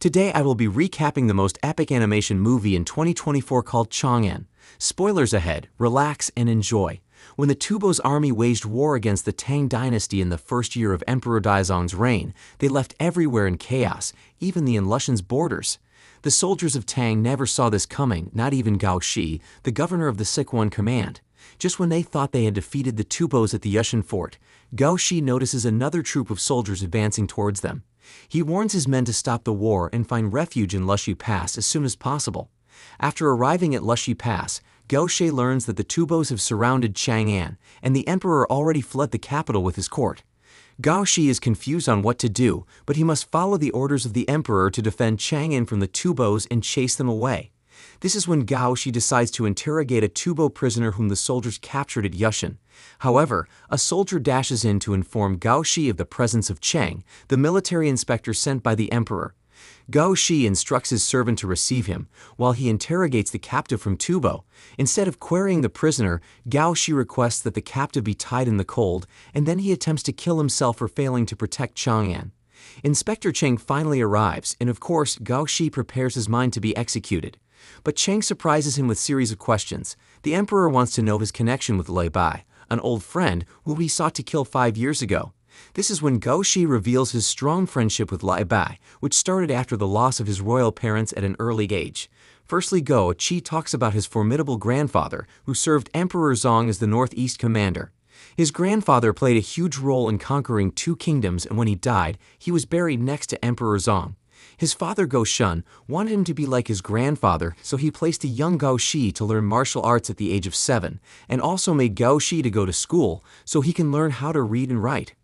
Today I will be recapping the most epic animation movie in 2024 called Chang. Spoilers ahead, relax and enjoy. When the Tubo's army waged war against the Tang dynasty in the first year of Emperor Daizong's reign, they left everywhere in chaos, even the Lushan's borders. The soldiers of Tang never saw this coming, not even Gao Shi, the governor of the Sichuan command. Just when they thought they had defeated the Tubos at the Yushan fort, Gao Shi notices another troop of soldiers advancing towards them. He warns his men to stop the war and find refuge in Lushu Pass as soon as possible. After arriving at Lushu Pass, Gao Shi learns that the Tubos have surrounded Chang'an, and the emperor already fled the capital with his court. Gao Shi is confused on what to do, but he must follow the orders of the emperor to defend Chang'an from the Tubos and chase them away. This is when Gao Shi decides to interrogate a Tubo prisoner whom the soldiers captured at Yushan. However, a soldier dashes in to inform Gao Shi of the presence of Chang, the military inspector sent by the emperor. Gao Shi instructs his servant to receive him, while he interrogates the captive from Tubo. Instead of querying the prisoner, Gao Shi requests that the captive be tied in the cold, and then he attempts to kill himself for failing to protect Chang'an. Inspector Chang finally arrives, and of course, Gao Shi prepares his mind to be executed. But Chang surprises him with a series of questions. The emperor wants to know his connection with Lei Bai, an old friend whom he sought to kill 5 years ago. This is when Gao Shi reveals his strong friendship with Lei Bai, which started after the loss of his royal parents at an early age. Firstly, Gao Shi talks about his formidable grandfather, who served Emperor Zong as the Northeast commander. His grandfather played a huge role in conquering 2 kingdoms, and when he died, he was buried next to Emperor Zong. His father Gao Shun wanted him to be like his grandfather, so he placed a young Gao Shi to learn martial arts at the age of 7, and also made Gao Shi to go to school so he can learn how to read and write.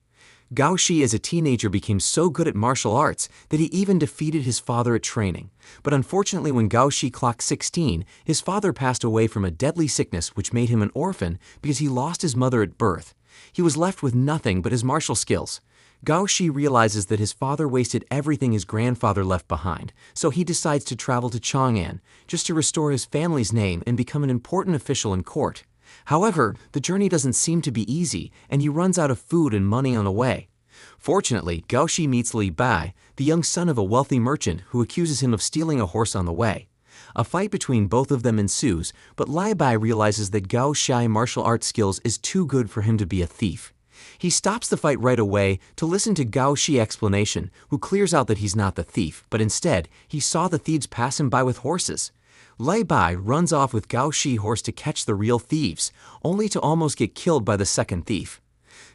Gao Shi as a teenager became so good at martial arts that he even defeated his father at training. But unfortunately, when Gao Shi clocked 16, his father passed away from a deadly sickness which made him an orphan because he lost his mother at birth. He was left with nothing but his martial skills. Gao Shi realizes that his father wasted everything his grandfather left behind, so he decides to travel to Chang'an just to restore his family's name and become an important official in court. However, the journey doesn't seem to be easy, and he runs out of food and money on the way. Fortunately, Gao Shi meets Lei Bai, the young son of a wealthy merchant who accuses him of stealing a horse on the way. A fight between both of them ensues, but Lei Bai realizes that Gao Shi's martial arts skills is too good for him to be a thief. He stops the fight right away to listen to Gao Shi's explanation, who clears out that he's not the thief, but instead, he saw the thieves pass him by with horses. Lei Bai runs off with Gao Shi's horse to catch the real thieves, only to almost get killed by the second thief.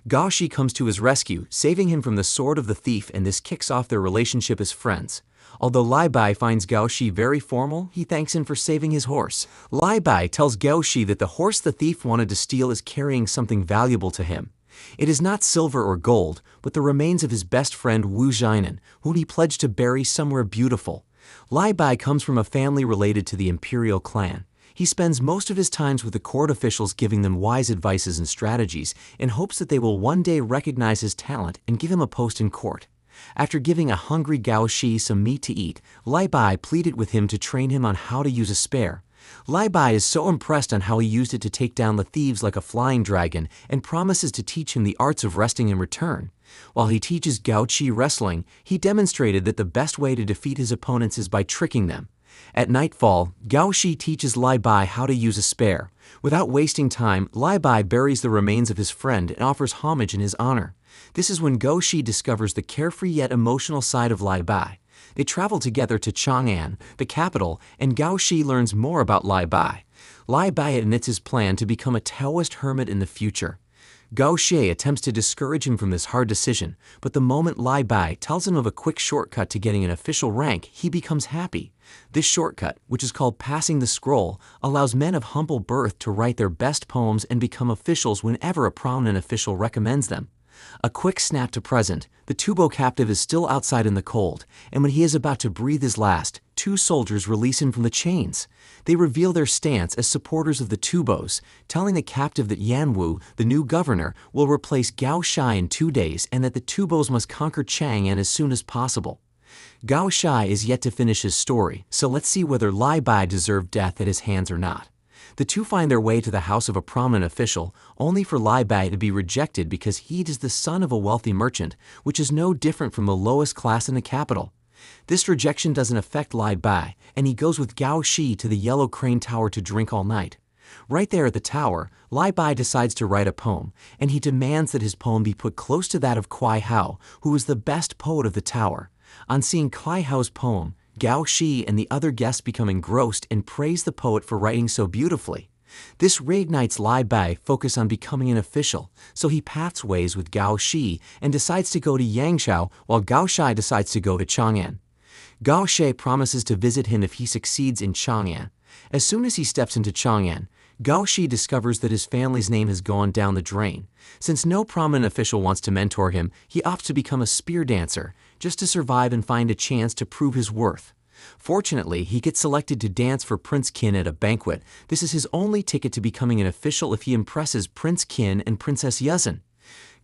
Gao Shi comes to his rescue, saving him from the sword of the thief, and this kicks off their relationship as friends. Although Lei Bai finds Gao Shi very formal, he thanks him for saving his horse. Lei Bai tells Gao Shi that the horse the thief wanted to steal is carrying something valuable to him. It is not silver or gold, but the remains of his best friend Wu Jianan, whom he pledged to bury somewhere beautiful. Lei Bai comes from a family related to the imperial clan. He spends most of his times with the court officials, giving them wise advices and strategies in hopes that they will one day recognize his talent and give him a post in court. After giving a hungry Gao Shi some meat to eat, Lei Bai pleaded with him to train him on how to use a spear. Lei Bai is so impressed on how he used it to take down the thieves like a flying dragon and promises to teach him the arts of wrestling in return. While he teaches Gao Shi wrestling, he demonstrated that the best way to defeat his opponents is by tricking them. At nightfall, Gao Shi teaches Lei Bai how to use a spear. Without wasting time, Lei Bai buries the remains of his friend and offers homage in his honor. This is when Gao Shi discovers the carefree yet emotional side of Lei Bai. They travel together to Chang'an, the capital, and Gao Shi learns more about Lei Bai. Lei Bai admits his plan to become a Taoist hermit in the future. Gao Shi attempts to discourage him from this hard decision, but the moment Lei Bai tells him of a quick shortcut to getting an official rank, he becomes happy. This shortcut, which is called passing the scroll, allows men of humble birth to write their best poems and become officials whenever a prominent official recommends them. A quick snap to present, the Tubo captive is still outside in the cold, and when he is about to breathe his last, 2 soldiers release him from the chains. They reveal their stance as supporters of the Tubos, telling the captive that Yan Wu, the new governor, will replace Gao Shi in 2 days and that the Tubos must conquer Chang'an as soon as possible. Gao Shi is yet to finish his story, so let's see whether Lei Bai deserved death at his hands or not. The two find their way to the house of a prominent official, only for Lei Bai to be rejected because he is the son of a wealthy merchant, which is no different from the lowest class in the capital. This rejection doesn't affect Lai Bai, and he goes with Gao Shi to the Yellow Crane Tower to drink all night. Right there at the tower, Lai Bai decides to write a poem, and he demands that his poem be put close to that of Kuai Hao, who was the best poet of the tower. On seeing Kuai Hao's poem, Gao Shi and the other guests become engrossed and praise the poet for writing so beautifully. This reignites Lai Bai focus on becoming an official, so he parts ways with Gao Shi and decides to go to Yangzhou while Gao Shai decides to go to Chang'an. Gao Shi promises to visit him if he succeeds in Chang'an. As soon as he steps into Chang'an, Gao Shi discovers that his family's name has gone down the drain. Since no prominent official wants to mentor him, he opts to become a spear dancer, just to survive and find a chance to prove his worth. Fortunately, he gets selected to dance for Prince Qin at a banquet. This is his only ticket to becoming an official if he impresses Prince Qin and Princess Yuzhen.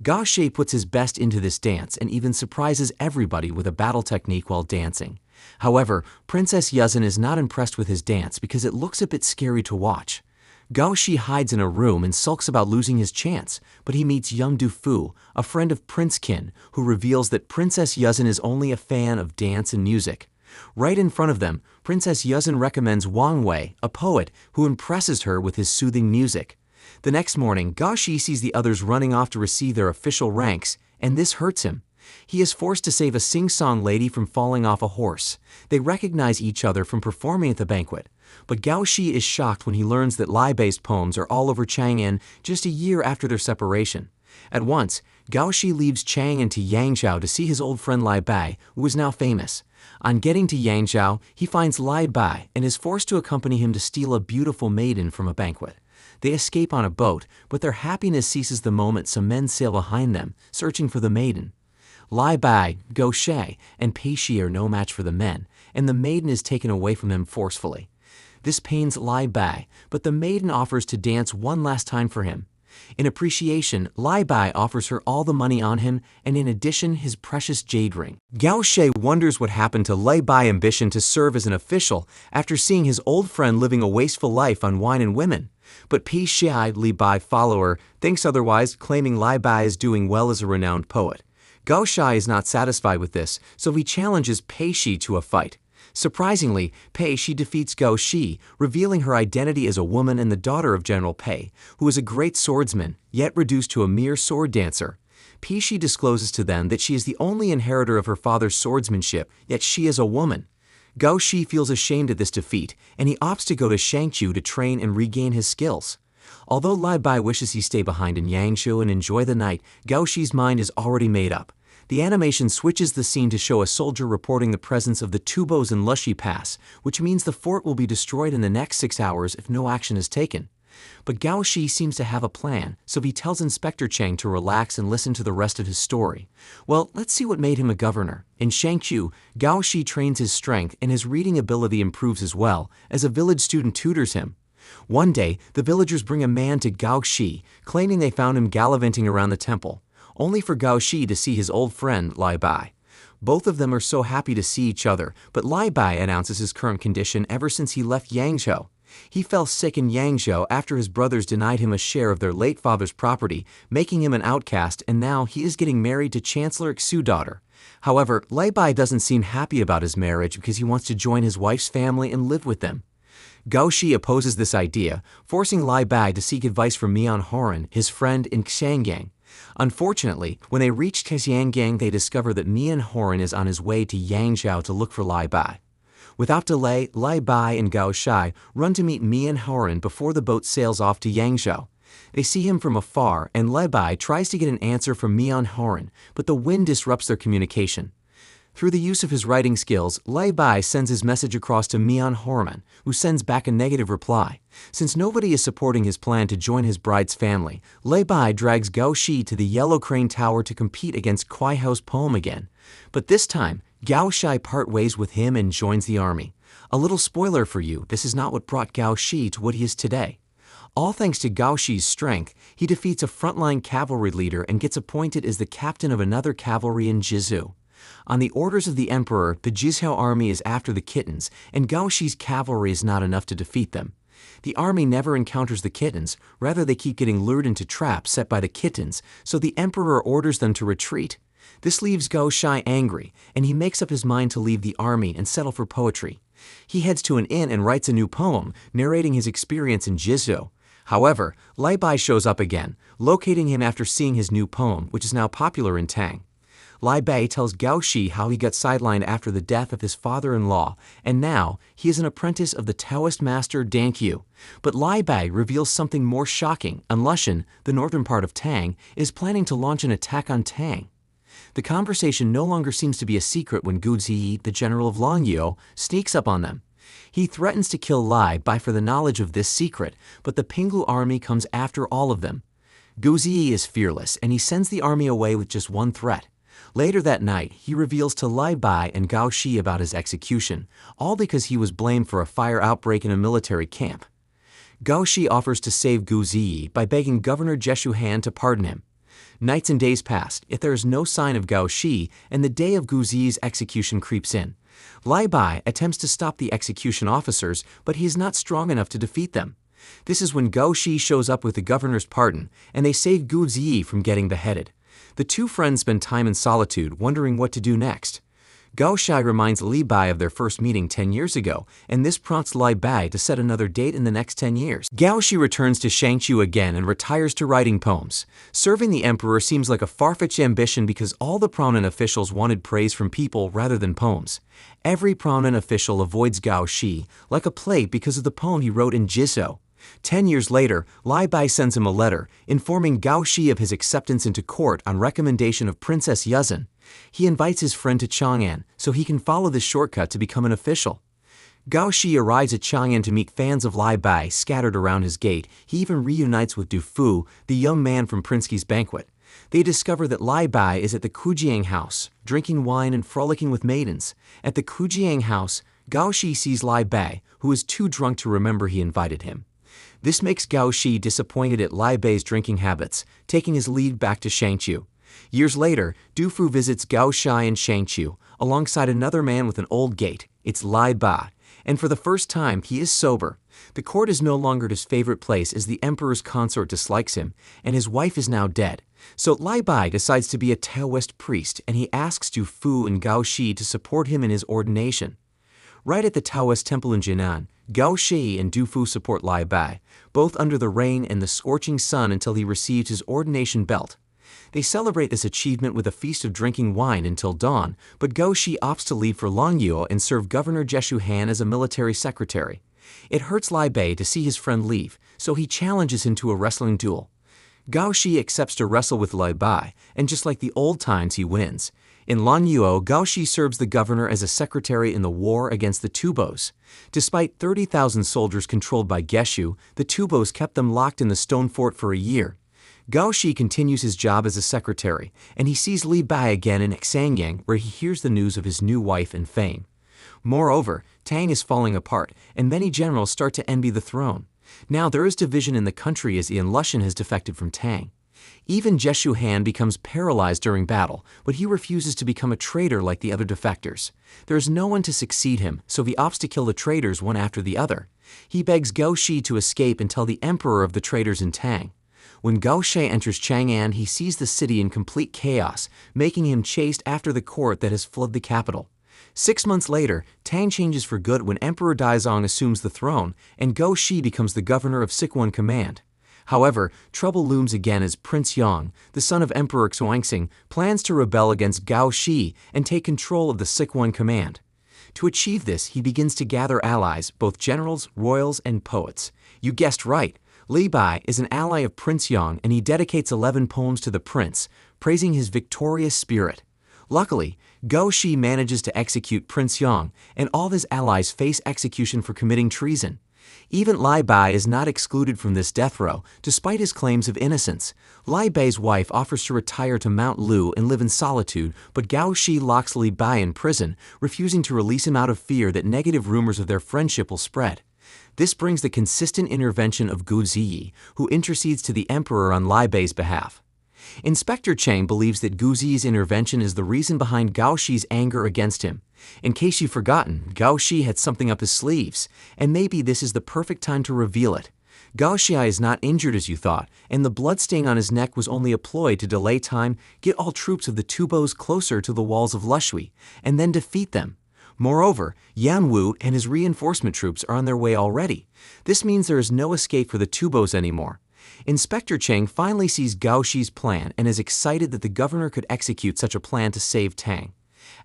Gao Shi puts his best into this dance and even surprises everybody with a battle technique while dancing. However, Princess Yuzhen is not impressed with his dance because it looks a bit scary to watch. Gao Shi hides in a room and sulks about losing his chance, but he meets Young Du-Fu, a friend of Prince Qin, who reveals that Princess Yuzhen is only a fan of dance and music. Right in front of them, Princess Yuzhen recommends Wang Wei, a poet, who impresses her with his soothing music. The next morning, Gao Shi sees the others running off to receive their official ranks, and this hurts him. He is forced to save a sing-song lady from falling off a horse. They recognize each other from performing at the banquet. But Gao Shi is shocked when he learns that Lai-Bai's poems are all over Chang'an just a year after their separation. At once, Gao Shi leaves Chang'an to Yangzhou to see his old friend Lai Bai, who is now famous. On getting to Yangzhou, he finds Lai Bai and is forced to accompany him to steal a beautiful maiden from a banquet. They escape on a boat, but their happiness ceases the moment some men sail behind them, searching for the maiden. Lai Bai, Gao Shi, and Pei Shi are no match for the men, and the maiden is taken away from them forcefully. This pains Lai Bai, but the maiden offers to dance one last time for him. In appreciation, Lai Bai offers her all the money on him and in addition his precious jade ring. Gao Shi wonders what happened to Lai Bai's ambition to serve as an official after seeing his old friend living a wasteful life on wine and women. But Pei Shi, Lai Bai's follower, thinks otherwise, claiming Lai Bai is doing well as a renowned poet. Gao Shi is not satisfied with this, so he challenges Pei Shi to a fight. Surprisingly, Pei Shi defeats Gao Shi, revealing her identity as a woman and the daughter of General Pei, who is a great swordsman, yet reduced to a mere sword dancer. Pei Shi discloses to them that she is the only inheritor of her father's swordsmanship, yet she is a woman. Gao Shi feels ashamed at this defeat, and he opts to go to Shangqiu to train and regain his skills. Although Lai Bai wishes he stay behind in Yangzhou and enjoy the night, Gao Shi's mind is already made up. The animation switches the scene to show a soldier reporting the presence of the Tubos in Lushi Pass, which means the fort will be destroyed in the next 6 hours if no action is taken. But Gao Shi seems to have a plan, so he tells Inspector Chang to relax and listen to the rest of his story. Well, let's see what made him a governor. In Shangqiu, Gao Shi trains his strength and his reading ability improves as well, as a village student tutors him. One day, the villagers bring a man to Gao Shi, claiming they found him gallivanting around the temple, only for Gao Shi to see his old friend Lai Bai. Both of them are so happy to see each other, but Lai Bai announces his current condition ever since he left Yangzhou. He fell sick in Yangzhou after his brothers denied him a share of their late father's property, making him an outcast, and now he is getting married to Chancellor Xu's daughter. However, Lai Bai doesn't seem happy about his marriage because he wants to join his wife's family and live with them. Gao Shi opposes this idea, forcing Lai Bai to seek advice from Mian Horan, his friend in Xiangyang. Unfortunately, when they reach Xiangyang, they discover that Mian Horan is on his way to Yangzhou to look for Lai Bai. Without delay, Lai Bai and Gao Shi run to meet Mian Horan before the boat sails off to Yangzhou. They see him from afar, and Lai Bai tries to get an answer from Mian Horan, but the wind disrupts their communication. Through the use of his writing skills, Lai Bai sends his message across to Mian Horan, who sends back a negative reply. Since nobody is supporting his plan to join his bride's family, Lai Bai drags Gao Shi to the Yellow Crane Tower to compete against Kuai Hao's poem again. But this time, Gao Shi part ways with him and joins the army. A little spoiler for you, this is not what brought Gao Shi to what he is today. All thanks to Gao Shi's strength, he defeats a frontline cavalry leader and gets appointed as the captain of another cavalry in Jizhou. On the orders of the emperor, the Jizhou army is after the kittens, and Gao Shi's cavalry is not enough to defeat them. The army never encounters the kittens, rather they keep getting lured into traps set by the kittens, so the emperor orders them to retreat. This leaves Gao Shi angry, and he makes up his mind to leave the army and settle for poetry. He heads to an inn and writes a new poem, narrating his experience in Jizhou. However, Lai Bai shows up again, locating him after seeing his new poem, which is now popular in Tang. Lai Bai tells Gao Shi how he got sidelined after the death of his father-in-law, and now he is an apprentice of the Taoist master Dankyu. But Lai Bai reveals something more shocking, and Lushan, the northern part of Tang, is planning to launch an attack on Tang. The conversation no longer seems to be a secret when Gu Ziyi, the general of Longyou, sneaks up on them. He threatens to kill Lai Bai for the knowledge of this secret, but the Pinglu army comes after all of them. Gu Ziyi is fearless, and he sends the army away with just one threat. Later that night, he reveals to Lai Bai and Gao Shi about his execution, all because he was blamed for a fire outbreak in a military camp. Gao Shi offers to save Gu Ziyi by begging Governor Jeshu Han to pardon him. Nights and days pass, yet there is no sign of Gao Shi, and the day of Gu Ziyi's execution creeps in. Lai Bai attempts to stop the execution officers, but he is not strong enough to defeat them. This is when Gao Shi shows up with the governor's pardon, and they save Gu Ziyi from getting beheaded. The two friends spend time in solitude, wondering what to do next. Gao Shi reminds Li Bai of their first meeting 10 years ago, and this prompts Lai Bai to set another date in the next 10 years. Gao Shi returns to Shangqiu again and retires to writing poems. Serving the emperor seems like a far-fetched ambition because all the prominent officials wanted praise from people rather than poems. Every prominent official avoids Gao Shi like a plague because of the poem he wrote in Jizhou. 10 years later, Lai Bai sends him a letter informing Gao Shi of his acceptance into court on recommendation of Princess Yuzhen. He invites his friend to Chang'an so he can follow this shortcut to become an official. Gao Shi arrives at Chang'an to meet fans of Lai Bai scattered around his gate. He even reunites with Du Fu, the young man from Prinsky's banquet. They discover that Lai Bai is at the Kujiang house, drinking wine and frolicking with maidens. At the Kujiang house, Gao Shi sees Lai Bai, who is too drunk to remember he invited him. This makes Gao Shi disappointed at Lai Bai's drinking habits, taking his lead back to Shangqiu. Years later, Du Fu visits Gao Shi in Shangqiu, alongside another man with an old gait. It's Lai Bai, and for the first time, he is sober. The court is no longer his favorite place as the emperor's consort dislikes him, and his wife is now dead. So Lai Bai decides to be a Taoist priest, and he asks Du Fu and Gao Shi to support him in his ordination. Right at the Taoist temple in Jinan, Gao Shi and Du Fu support Lai Bai, both under the rain and the scorching sun until he receives his ordination belt. They celebrate this achievement with a feast of drinking wine until dawn, but Gao Shi opts to leave for Longyou and serve Governor Jeshu Han as a military secretary. It hurts Lai Bai to see his friend leave, so he challenges him to a wrestling duel. Gao Shi accepts to wrestle with Lai Bai, and just like the old times, he wins. In Longyou, Gao Shi serves the governor as a secretary in the war against the Tubos. Despite 30,000 soldiers controlled by Geshu, the Tubos kept them locked in the stone fort for a year. Gao Shi continues his job as a secretary, and he sees Li Bai again in Xangyang, where he hears the news of his new wife and fame. Moreover, Tang is falling apart, and many generals start to envy the throne. Now there is division in the country as Ian Lushan has defected from Tang. Even Jeshu Han becomes paralyzed during battle, but he refuses to become a traitor like the other defectors. There is no one to succeed him, so he opts to kill the traitors one after the other. He begs Gao Shi to escape and tell the emperor of the traitors in Tang. When Gao Shi enters Chang'an, he sees the city in complete chaos, making him chased after the court that has flooded the capital. 6 months later, Tang changes for good when Emperor Daizong assumes the throne, and Gao Shi becomes the governor of Sichuan Command. However, trouble looms again as Prince Yang, the son of Emperor Xuanxing, plans to rebel against Gao Shi and take control of the Sichuan Command. To achieve this, he begins to gather allies, both generals, royals, and poets. You guessed right. Li Bai is an ally of Prince Yang, and he dedicates 11 poems to the prince, praising his victorious spirit. Luckily, Gao Shi manages to execute Prince Yang, and all of his allies face execution for committing treason. Even Lai Bai is not excluded from this death row, despite his claims of innocence. Lai Bai's wife offers to retire to Mount Lu and live in solitude, but Gao Shi locks Li Bai in prison, refusing to release him out of fear that negative rumors of their friendship will spread. This brings the consistent intervention of Gu Ziyi, who intercedes to the emperor on Lai Bai's behalf. Inspector Chang believes that Gu Ziyi's intervention is the reason behind Gao Shi's anger against him. In case you've forgotten, Gao Shi had something up his sleeves, and maybe this is the perfect time to reveal it. Gao Xia is not injured as you thought, and the bloodstain on his neck was only a ploy to delay time, get all troops of the Tubos closer to the walls of Lushui, and then defeat them. Moreover, Yan Wu and his reinforcement troops are on their way already. This means there is no escape for the Tubos anymore. Inspector Chang finally sees Gao Xi's plan and is excited that the governor could execute such a plan to save Tang.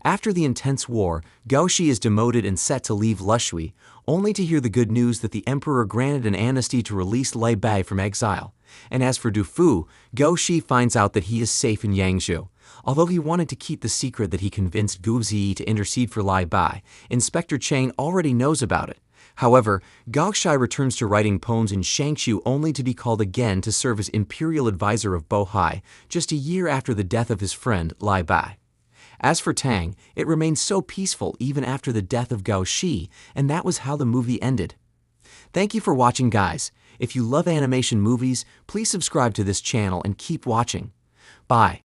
After the intense war, Gao Xi is demoted and set to leave Lushui, only to hear the good news that the emperor granted an amnesty to release Lai Bai from exile. And as for Du Fu, Gao Xi finds out that he is safe in Yangzhou. Although he wanted to keep the secret that he convinced Gu Ziyi to intercede for Lai Bai, Inspector Chang already knows about it. However, Gao Xi returns to writing poems in Shangshu only to be called again to serve as imperial advisor of Bohai just a year after the death of his friend Lai Bai. As for Tang, it remained so peaceful even after the death of Gao Xi, and that was how the movie ended. Thank you for watching, guys. If you love animation movies, please subscribe to this channel and keep watching. Bye.